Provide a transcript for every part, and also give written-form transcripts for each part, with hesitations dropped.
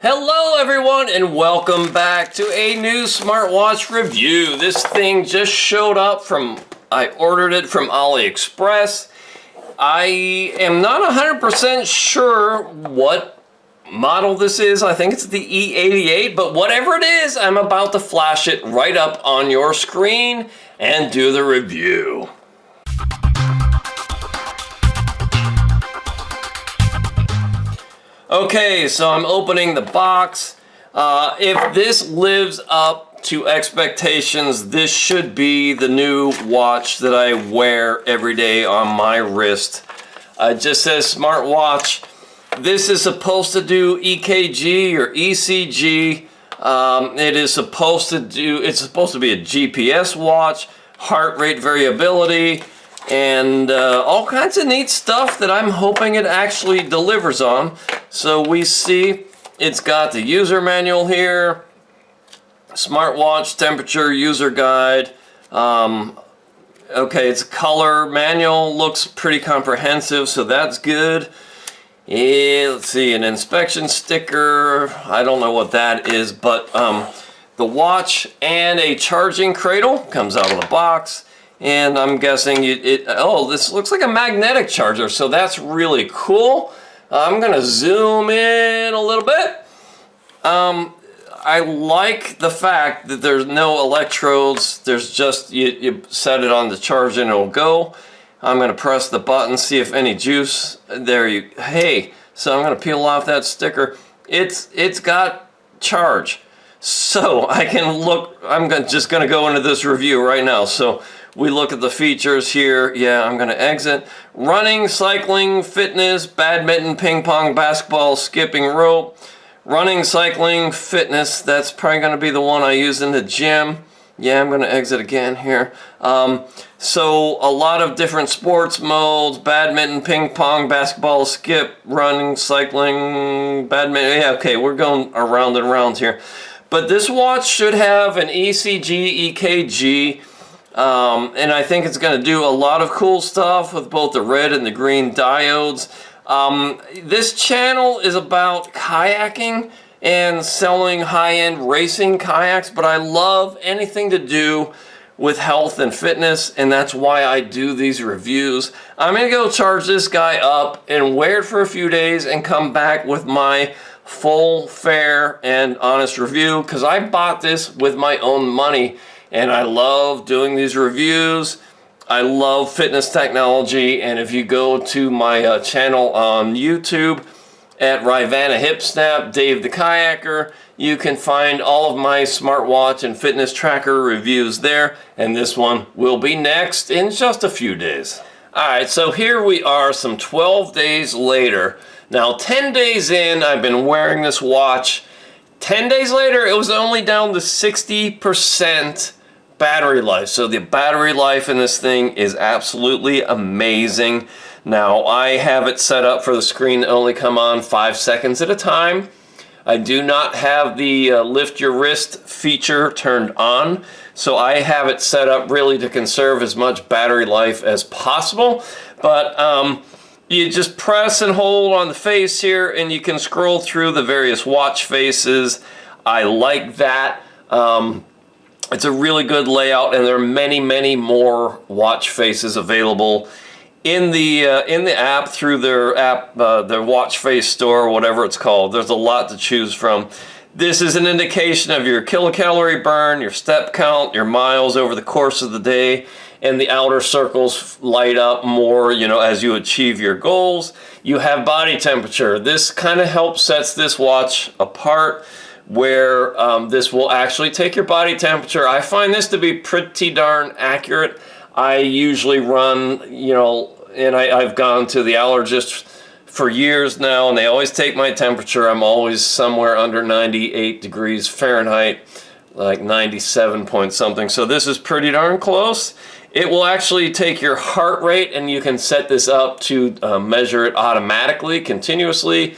Hello everyone and welcome back to a new smartwatch review. This thing just showed up I ordered it from AliExpress. I am not 100% sure what model this is. I think it's the E88, but whatever it is, I'm about to flash it right up on your screen and do the review. Okay, so I'm opening the box. If this lives up to expectations, this should be the new watch that I wear every day on my wrist. It just says smartwatch. This is supposed to do EKG or ECG. It's supposed to be a GPS watch, heart rate variability, and all kinds of neat stuff that I'm hoping it actually delivers on. So we see it's got the user manual here, smartwatch temperature user guide. Okay, it's color manual, looks pretty comprehensive, so that's good. Let's see, an inspection sticker. I don't know what that is, but the watch and a charging cradle comes out of the box. And I'm guessing this looks like a magnetic charger, so that's really cool. I'm gonna zoom in a little bit. I like the fact that there's no electrodes. There's just, you set it on the charge and it'll go. I'm gonna press the button, see if any juice, so I'm gonna peel off that sticker. It's got charge. So I can look, just gonna go into this review right now. So we look at the features here. Yeah, I'm gonna exit. Running, cycling, fitness, badminton, ping pong, basketball, skipping rope. Running, cycling, fitness, that's probably gonna be the one I use in the gym. Yeah, I'm gonna exit again here. So a lot of different sports modes: badminton, ping pong, basketball, skip, running, cycling, badminton. Yeah, okay, we're going around and around here. But this watch should have an ECG, EKG, and I think it's going to do a lot of cool stuff with both the red and the green diodes. This channel is about kayaking and selling high-end racing kayaks, but I love anything to do with health and fitness, and that's why I do these reviews. I'm going to go charge this guy up and wear it for a few days and come back with my full, fair, and honest review, because I bought this with my own money, and I love doing these reviews. I love fitness technology, and if you go to my channel on YouTube at Rivana Hip Snap, Dave the Kayaker, you can find all of my smartwatch and fitness tracker reviews there, and this one will be next in just a few days. Alright, so here we are some 12 days later. Now 10 days in, I've been wearing this watch. 10 days later, it was only down to 60% battery life. So the battery life in this thing is absolutely amazing. Now I have it set up for the screen to only come on 5 seconds at a time. I do not have the lift your wrist feature turned on, so I have it set up really to conserve as much battery life as possible. But you just press and hold on the face here and you can scroll through the various watch faces. I like that. It's a really good layout, and there are many, many more watch faces available in the app, through their app, their watch face store, or whatever it's called. There's a lot to choose from. This is an indication of your kilocalorie burn, your step count, your miles over the course of the day, and the outer circles light up more, as you achieve your goals. You have body temperature. This kind of helps sets this watch apart, where this will actually take your body temperature. I find this to be pretty darn accurate. I usually run, and I've gone to the allergist for years now, and they always take my temperature. I'm always somewhere under 98 degrees Fahrenheit, like 97 point something. So this is pretty darn close. It will actually take your heart rate, and you can set this up to measure it automatically, continuously,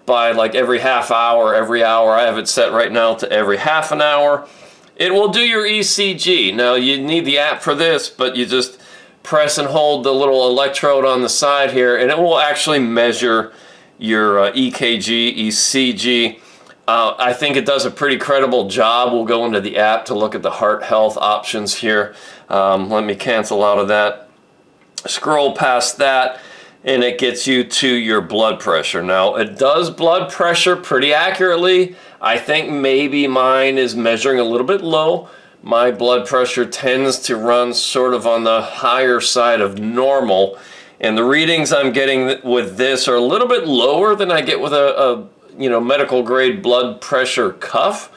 by like every half hour, every hour. I have it set right now to every half an hour. It will do your ECG. Now you need the app for this, but you just press and hold the little electrode on the side here, and it will actually measure your EKG, ECG. I think it does a pretty credible job. We'll go into the app to look at the heart health options here. Let me cancel out of that. Scroll past that, and it gets you to your blood pressure. Now, it does blood pressure pretty accurately. I think maybe mine is measuring a little bit low. My blood pressure tends to run sort of on the higher side of normal, and the readings I'm getting with this are a little bit lower than I get with a medical grade blood pressure cuff,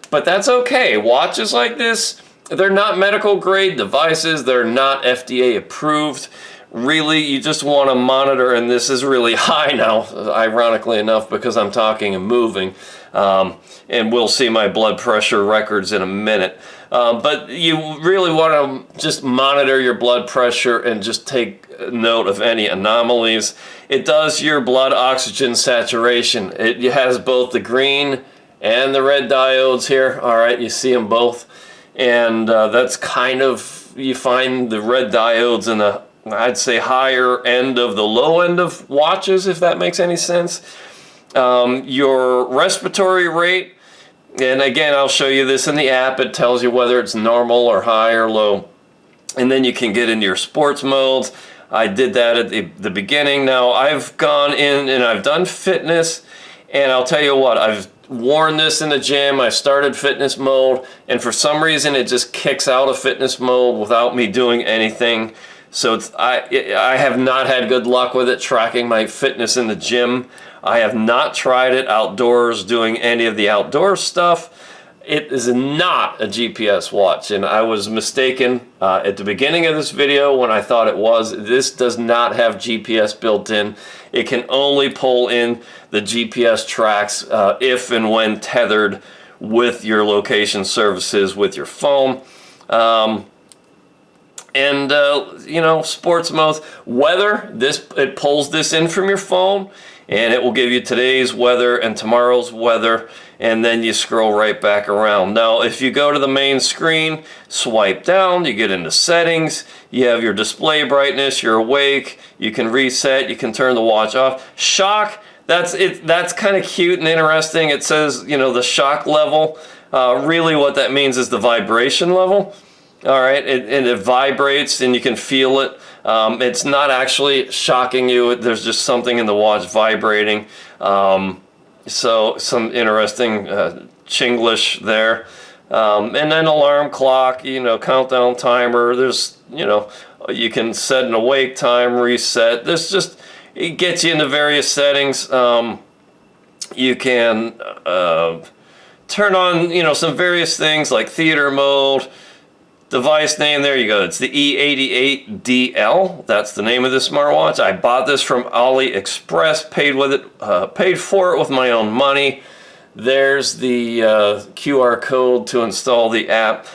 but that's okay. Watches like this, they're not medical grade devices. They're not FDA approved. Really, you just want to monitor, and this is really high now, ironically enough, because I'm talking and moving, and we'll see my blood pressure records in a minute. But you really want to just monitor your blood pressure and just take note of any anomalies. It does your blood oxygen saturation. It has both the green and the red diodes here. All right, you see them both. And that's kind of, you find the red diodes in the, I'd say, higher end of the low end of watches, if that makes any sense. Your respiratory rate, and again, I'll show you this in the app. It tells you whether it's normal or high or low. And then you can get into your sports modes. I did that at the beginning. Now, I've gone in and I've done fitness, and I'll tell you what, I've worn this in the gym. I started fitness mode, and for some reason, it just kicks out of fitness mode without me doing anything. So I have not had good luck with it tracking my fitness in the gym. I have not tried it outdoors doing any of the outdoor stuff. It is not a GPS watch, and I was mistaken at the beginning of this video when I thought it was. This does not have GPS built in. It can only pull in the GPS tracks if and when tethered with your location services with your phone. Sports modes, weather, it pulls this in from your phone, and it will give you today's weather and tomorrow's weather, and then you scroll right back around. Now, if you go to the main screen, swipe down, you get into settings, you have your display brightness, you're awake, you can reset, you can turn the watch off. Shock, that's kind of cute and interesting. It says, the shock level. Really what that means is the vibration level. All right, and it vibrates and you can feel it. It's not actually shocking you. There's just something in the watch vibrating. So some interesting Chinglish there. And then alarm clock, countdown timer. There's, you can set an awake time, reset. It gets you into various settings. You can turn on, some various things like theater mode. Device name, there you go. It's the E88DL. That's the name of this smartwatch. I bought this from AliExpress, paid for it with my own money. There's the QR code to install the app.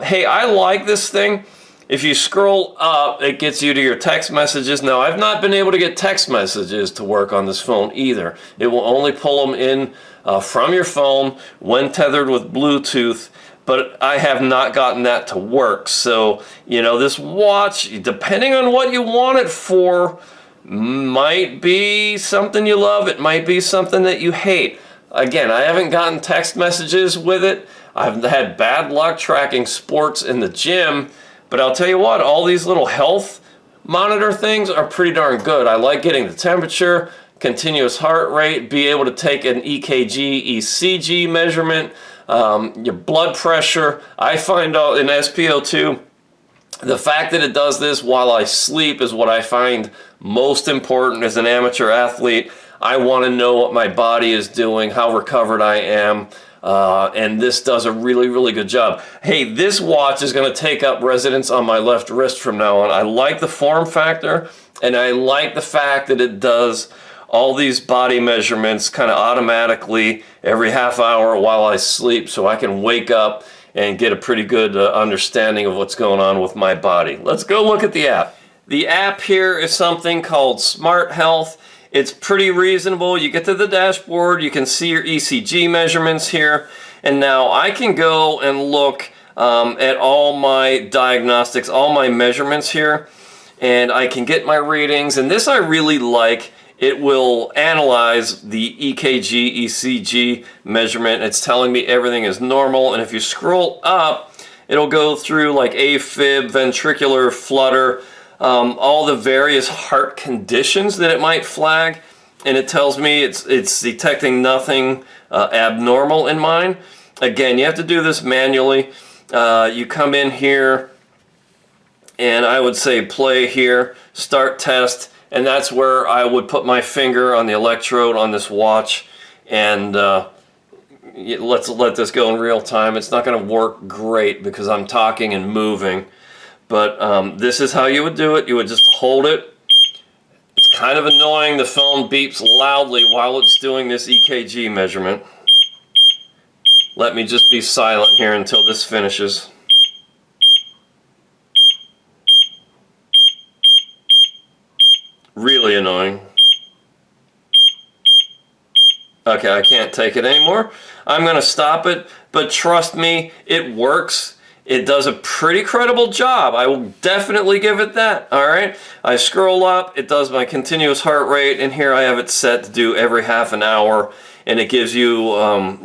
Hey, I like this thing. If you scroll up, it gets you to your text messages. Now, I've not been able to get text messages to work on this phone either. It will only pull them in from your phone when tethered with Bluetooth. But I have not gotten that to work. So, this watch, depending on what you want it for, might be something you love. It might be something that you hate. Again, I haven't gotten text messages with it. I've had bad luck tracking sports in the gym. But I'll tell you what, all these little health monitor things are pretty darn good. I like getting the temperature, continuous heart rate, be able to take an EKG, ECG measurement, your blood pressure. I find out in Spo2, the fact that it does this while I sleep is what I find most important as an amateur athlete. I want to know what my body is doing, how recovered I am, and this does a really, really good job. Hey, this watch is going to take up residence on my left wrist from now on. I like the form factor, and I like the fact that it does all these body measurements kind of automatically every half hour while I sleep, so I can wake up and get a pretty good understanding of what's going on with my body. Let's go look at the app. The app here is something called Smart Health. It's pretty reasonable. You get to the dashboard, you can see your ECG measurements here, and now I can go and look at all my diagnostics, all my measurements here, and I can get my readings. And this I really like. it will analyze the EKG, ECG measurement. It's telling me everything is normal. And if you scroll up, it'll go through like AFib, ventricular flutter, all the various heart conditions that it might flag. And it tells me it's detecting nothing abnormal in mine. Again, you have to do this manually. You come in here, and I would say play here, start test, and that's where I would put my finger on the electrode on this watch, and let's let this go in real time. It's not going to work great because I'm talking and moving, but this is how you would do it. You would just hold it. It's kind of annoying. The phone beeps loudly while it's doing this EKG measurement. Let me just be silent here until this finishes. Really annoying. Okay, I can't take it anymore. I'm going to stop it, but trust me, it works. It does a pretty credible job. I will definitely give it that. All right. I scroll up, it does my continuous heart rate, and here I have it set to do every half an hour. And it gives you,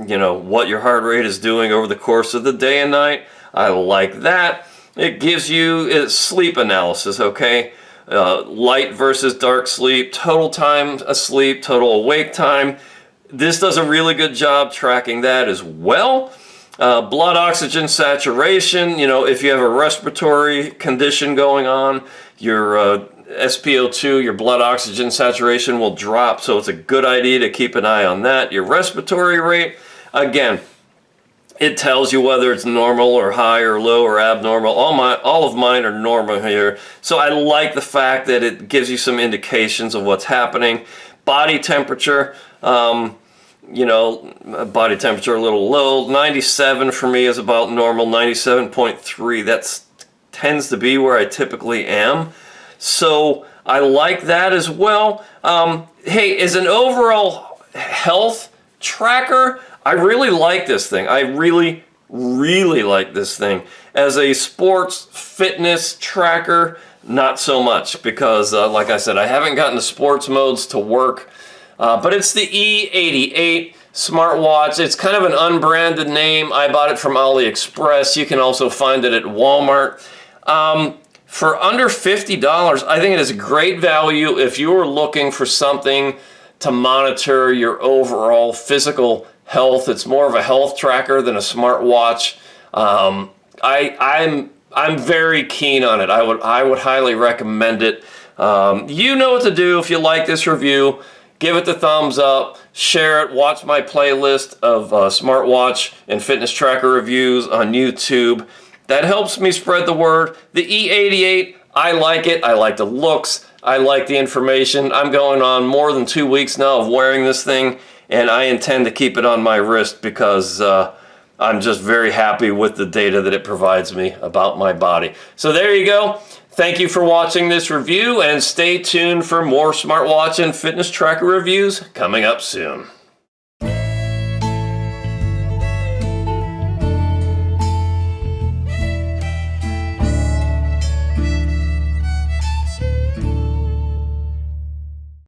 you know, what your heart rate is doing over the course of the day and night. I like that. It gives you sleep analysis, okay? Light versus dark sleep, total time asleep, total awake time. This does a really good job tracking that as well. Blood oxygen saturation, you know, if you have a respiratory condition going on, your spo2, your blood oxygen saturation will drop, so it's a good idea to keep an eye on that. Your respiratory rate, again, it tells you whether it's normal or high or low or abnormal. All of mine are normal here, so I like the fact that it gives you some indications of what's happening. Body temperature, you know, body temperature a little low. 97 for me is about normal. 97.3, that tends to be where I typically am. So I like that as well. Hey, as an overall health tracker, I really like this thing. I really, really like this thing. As a sports fitness tracker, not so much, because like I said, I haven't gotten the sports modes to work. But it's the E88 Smartwatch. It's kind of an unbranded name. I bought it from AliExpress. You can also find it at Walmart. For under $50, I think it is a great value if you are looking for something to monitor your overall physical health. It's more of a health tracker than a smartwatch. I'm very keen on it. I would highly recommend it. You know what to do if you like this review. Give it the thumbs up, share it, watch my playlist of smartwatch and fitness tracker reviews on YouTube. That helps me spread the word. The E88, I like it. I like the looks. I like the information. I'm going on more than 2 weeks now of wearing this thing, and I intend to keep it on my wrist because I'm just very happy with the data that it provides me about my body. So there you go. Thank you for watching this review, and stay tuned for more smartwatch and fitness tracker reviews coming up soon.